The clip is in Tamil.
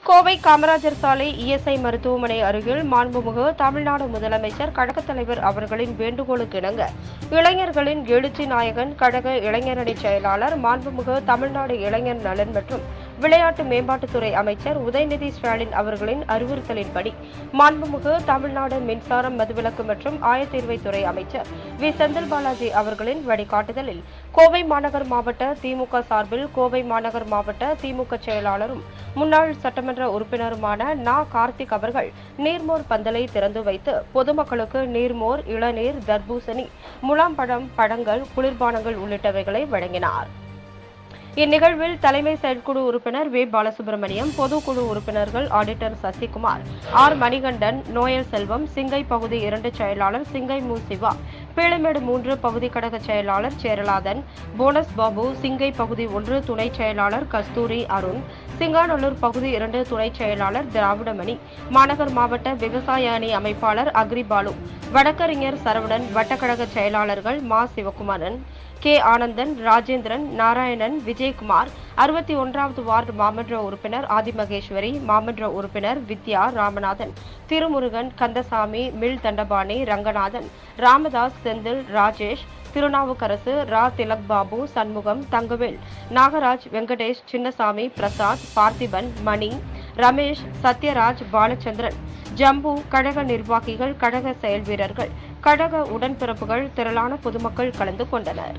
கோவை காமராஜர் சாலை இஎஸ்ஐ மருத்துவமனை அருகில் மாண்புமிகு தமிழ்நாடு முதலமைச்சர் கழகத் தலைவர் அவர்களின் வேண்டுகோளுக்கு இணங்க இளைஞர்களின் எழுச்சி நாயகன் கழக இளைஞரணி செயலாளர் மாண்புமிகு தமிழ்நாடு இளைஞர் நலன் மற்றும் விளையாட்டு மேம்பாட்டுத்துறை அமைச்சர் உதயநிதி ஸ்டாலின் அவர்களின் அறிவுறுத்தலின்படி மாண்புமிகு தமிழ்நாடு மின்சாரம் மதுவிலக்கு மற்றும் ஆயத்தீர்வைத்துறை அமைச்சர் வி செந்தில் பாலாஜி அவர்களின் வழிகாட்டுதலில் கோவை மாநகர் மாவட்ட திமுக சார்பில் கோவை மாநகர் மாவட்ட திமுக செயலாளரும் முன்னாள் சட்டமன்ற உறுப்பினருமான நா. கார்த்திக் அவர்கள் நீர்மோர் பந்தலை திறந்து வைத்து பொதுமக்களுக்கு நீர்மோர், இளநீர், தர்பூசணி, முலாம்பழம், பழங்கள், குளிர்பானங்கள் உள்ளிட்டவைகளை வழங்கினார். இந்நிகழ்வில் தலைமை செயற்குழு உறுப்பினர் வே. பாலசுப்ரமணியம், பொதுக்குழு உறுப்பினர்கள் auditor Sasikumar, R. Manikandan, Noel Selvam, Singai பகுதி 2 செயலாளர் சிங்கை மு. சிவா, பீளமேடு 3 பகுதி கழக செயலாளர் சேரலாதன், போனஸ் பாபு, சிங்கை பகுதி 1 துணை செயலாளர் கஸ்தூரி அருண், சிங்காநல்லூர் பகுதி 2 துணை செயலாளர் திராவிடமணி, மாநகர் மாவட்ட விவசாய அணி அமைப்பாளர் அக்ரிபாலு, வழக்கறிஞர் சரவணன், வட்டக்கழக செயலாளர்கள் மா. சிவகுமாரன், கே. ஆனந்தன், ராஜேந்திரன், நாராயணன், விஜயகுமார், 61வது வார்டு மாமன்ற உறுப்பினர் ஆதிமகேஸ்வரி, மாமன்ற உறுப்பினர் வித்யா, ராமநாதன், திருமுருகன், கந்தசாமி, மில் தண்டபாணி, ரங்கநாதன், ராமதாஸ், செந்தில், ராஜேஷ், திருநாவுக்கரசு, ரா. திலக் பாபு, சண்முகம், தங்கவேல், நாகராஜ், வெங்கடேஷ், சின்னசாமி, பிரசாத், பார்த்திபன், மணி, ரமேஷ், சத்யராஜ், பாலச்சந்திரன், ஜம்பு, கழக நிர்வாகிகள், கழக செயல் வீரர்கள், கழக உடன்பிறப்புகள், திரளான பொதுமக்கள் கலந்து கொண்டனர்.